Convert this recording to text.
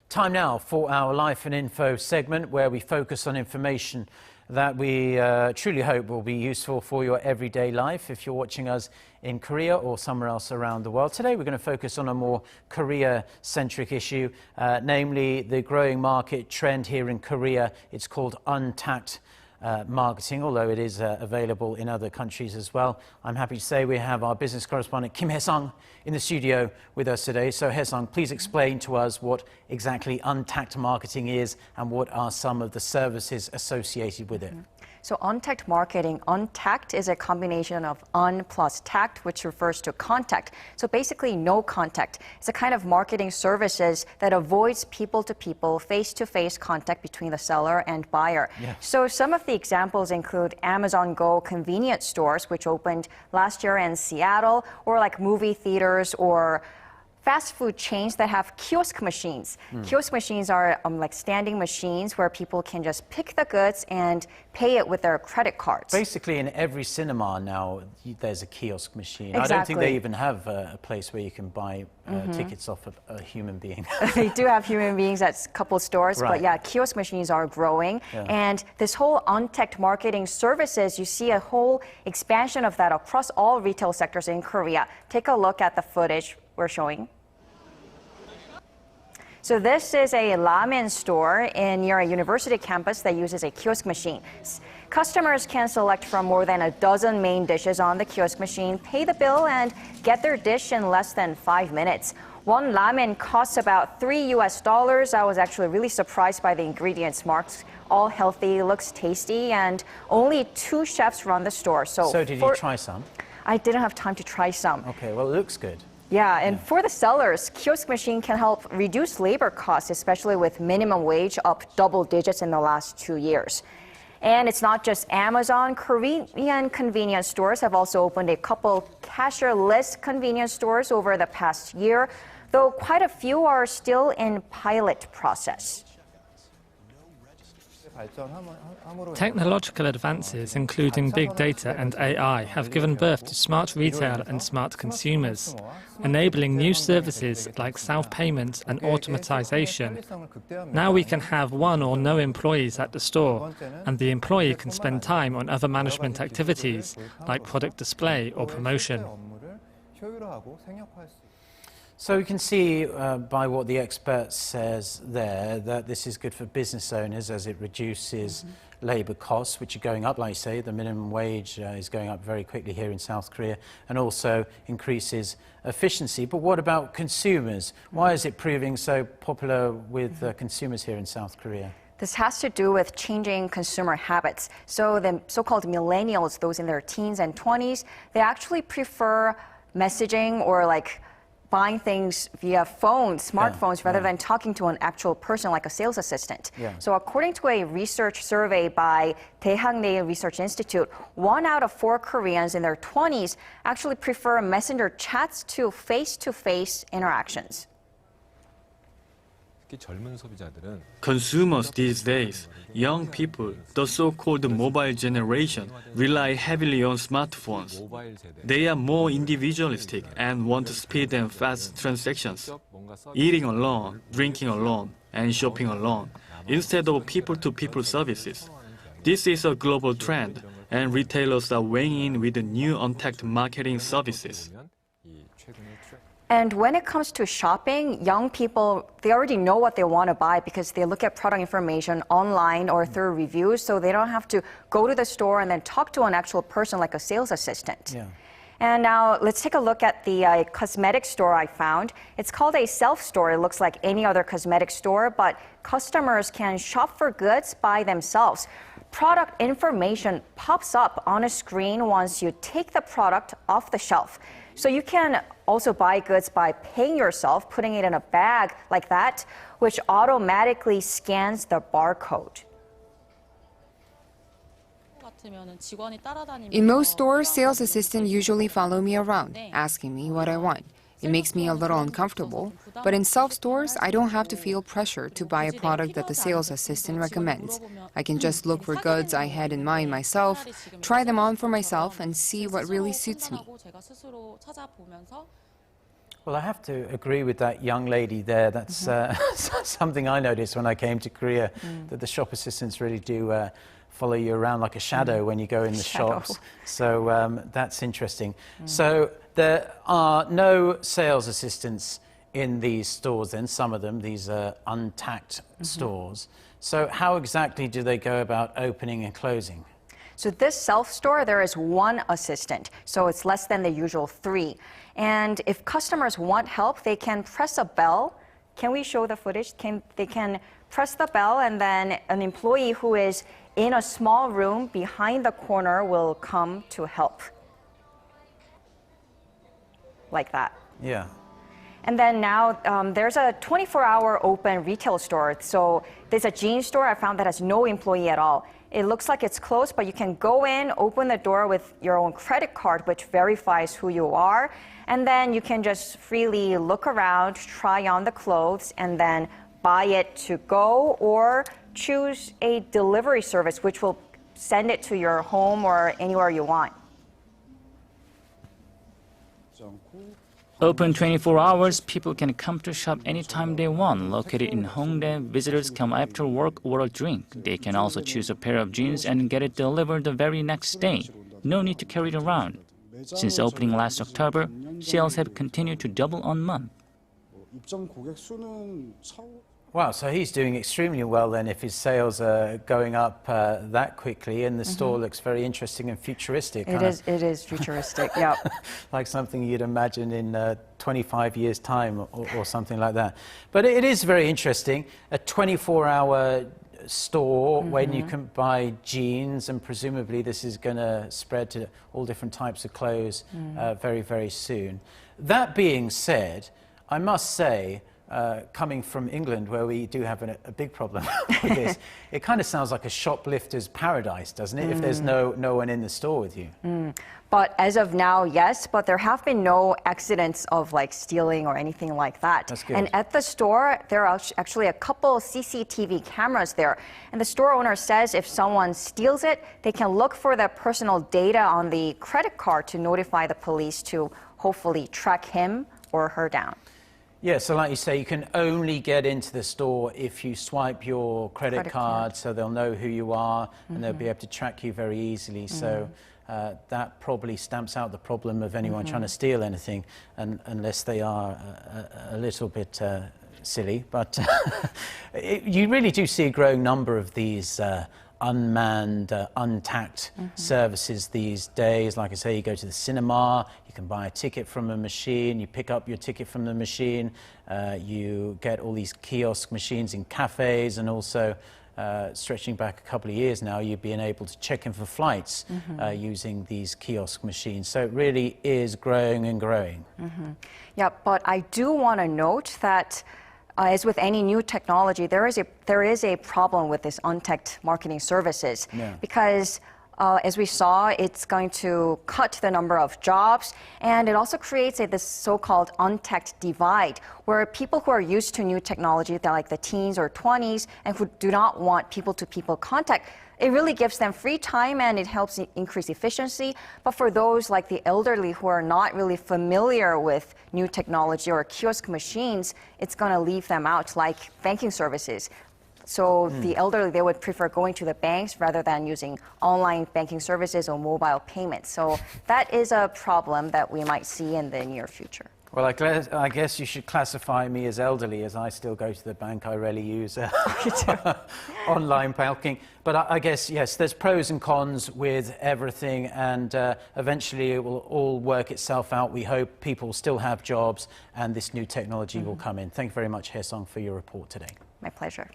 Time now for our Life and Info segment, where we focus on information that we truly hope will be useful for your everyday life if you're watching us in Korea or somewhere else around the world. Today we're going to focus on a more Korea-centric issue, namely the growing market trend here in Korea. It's called untact marketing, although it is available in other countries as well. I'm happy to say we have our business correspondent Kim Hyesung in the studio with us today. So Hyesung, please explain to us what exactly untact marketing is and what are some of the services associated with it. So untact marketing, untact is a combination of un plus tact, which refers to contact. So basically no contact. It's a kind of marketing services that avoids people-to-people, face-to-face contact between the seller and buyer. Yes. So some of the examples include Amazon Go convenience stores, which opened last year in Seattle, or like movie theaters or fast food chains that have kiosk machines. Kiosk machines are like standing machines where people can just pick the goods and pay it with their credit cards. Basically, in every cinema now, there's a kiosk machine. Exactly. I don't think they even have a place where you can buy tickets off a human being. They do have human beings at a couple stores, Right. but yeah, kiosk machines are growing. Yeah. And this whole untact marketing services, you see a whole expansion of that across all retail sectors in Korea. Take a look at the footage we're showing. So this is a ramen store near a university campus that uses a kiosk machine. Customers can select from more than a dozen main dishes on the kiosk machine, pay the bill, and get their dish in less than 5 minutes. One ramen costs about $3. I was actually really surprised by the ingredients marked. All healthy, looks tasty, and only 2 chefs run the store. So did you try some? I didn't have time to try some. Okay, well, it looks good. Yeah, and for the sellers, kiosk machine can help reduce labor costs, especially with minimum wage up double digits in the last 2 years. And it's not just Amazon. Korean convenience stores have also opened a couple cashier-less convenience stores over the past year, though quite a few are still in pilot process. Technological advances, including big data and AI, have given birth to smart retail and smart consumers, enabling new services like self-payment and automatization. Now we can have one or no employees at the store, and the employee can spend time on other management activities, like product display or promotion. So we can see by what the expert says there that this is good for business owners as it reduces labor costs, which are going up, like you say. The minimum wage is going up very quickly here in South Korea, and also increases efficiency. But what about consumers? Why is it proving so popular with consumers here in South Korea? This has to do with changing consumer habits. So the so-called millennials, those in their teens and 20s, they actually prefer messaging or like buying things via phones, smartphones, rather than talking to an actual person like a sales assistant. Yeah. So according to a research survey by Daehangnae Research Institute, 1 out of 4 Koreans in their 20s actually prefer messenger chats to face-to-face interactions. Consumers these days, young people, the so-called mobile generation, rely heavily on smartphones. They are more individualistic and want speed and fast transactions, eating alone, drinking alone, and shopping alone, instead of people-to-people services. This is a global trend, and retailers are weighing in with the new untact marketing services. And when it comes to shopping, young people, they already know what they want to buy because they look at product information online or through reviews, so they don't have to go to the store and then talk to an actual person like a sales assistant. Yeah. And now let's take a look at the cosmetic store I found. It's called a self-store. It looks like any other cosmetic store, but customers can shop for goods by themselves. Product information pops up on a screen once you take the product off the shelf. So you can also buy goods by paying yourself, putting it in a bag like that, which automatically scans the barcode. In most stores, sales assistants usually follow me around, asking me what I want. It makes me a little uncomfortable, but in self-stores, I don't have to feel pressure to buy a product that the sales assistant recommends. I can just look for goods I had in mind myself, try them on for myself, and see what really suits me. Well, I have to agree with that young lady there. That's something I noticed when I came to Korea, that the shop assistants really do follow you around like a shadow when you go in the shops. So that's interesting. So there are no sales assistants in these stores then, some of them, these are Untact stores. So how exactly do they go about opening and closing? So this self-store, there is one assistant, so it's less than the usual 3. And if customers want help, they can press a bell. Can we show the footage? They can press the bell, and then an employee who is in a small room behind the corner will come to help. Like that. Yeah. And then now there's a 24-hour open retail store. So there's a jeans store I found that has no employee at all. It looks like it's closed, but you can go in, open the door with your own credit card, which verifies who you are. And then you can just freely look around, try on the clothes, and then buy it to go, or choose a delivery service, which will send it to your home or anywhere you want. Open 24 hours, people can come to shop anytime they want. Located in Hongdae, visitors come after work or a drink. They can also choose a pair of jeans and get it delivered the very next day. No need to carry it around. Since opening last October, sales have continued to double on month. Wow, so he's doing extremely well then if his sales are going up that quickly, and the store looks very interesting and futuristic. It is futuristic, yeah. Like something you'd imagine in 25 years' time or something like that. But it is very interesting, a 24-hour store when you can buy jeans, and presumably this is going to spread to all different types of clothes very, very soon. That being said, I must say, coming from England, where we do have a big problem with this, it kind of sounds like a shoplifter's paradise, doesn't it, if there's no one in the store with you? But as of now, yes, but there have been no accidents of like stealing or anything like that. That's good. And at the store, there are actually a couple CCTV cameras there. And the store owner says if someone steals it, they can look for the personal data on the credit card to notify the police to hopefully track him or her down. Yeah, so like you say, you can only get into the store if you swipe your credit card, so they'll know who you are and they'll be able to track you very easily. So that probably stamps out the problem of anyone trying to steal anything, unless they are a little bit silly. But you really do see a growing number of these unmanned, untacked services these days. Like I say, you go to the cinema, you can buy a ticket from a machine, you pick up your ticket from the machine, you get all these kiosk machines in cafes, and also stretching back a couple of years now, you've been able to check in for flights using these kiosk machines. So it really is growing and growing. Yeah, but I do want to note that as with any new technology, there is a problem with this Untact marketing services, because as we saw, it's going to cut the number of jobs, and it also creates this so-called Untact divide, where people who are used to new technology, they're like the teens or 20s, and who do not want people-to-people contact, it really gives them free time and it helps increase efficiency. But for those like the elderly who are not really familiar with new technology or kiosk machines, it's going to leave them out, like banking services. So the elderly, they would prefer going to the banks rather than using online banking services or mobile payments. So that is a problem that we might see in the near future. Well, I guess you should classify me as elderly, as I still go to the bank. I rarely use online banking. But I guess, yes, there's pros and cons with everything, and eventually it will all work itself out. We hope people still have jobs and this new technology will come in. Thank you very much, Hyesung, for your report today. My pleasure.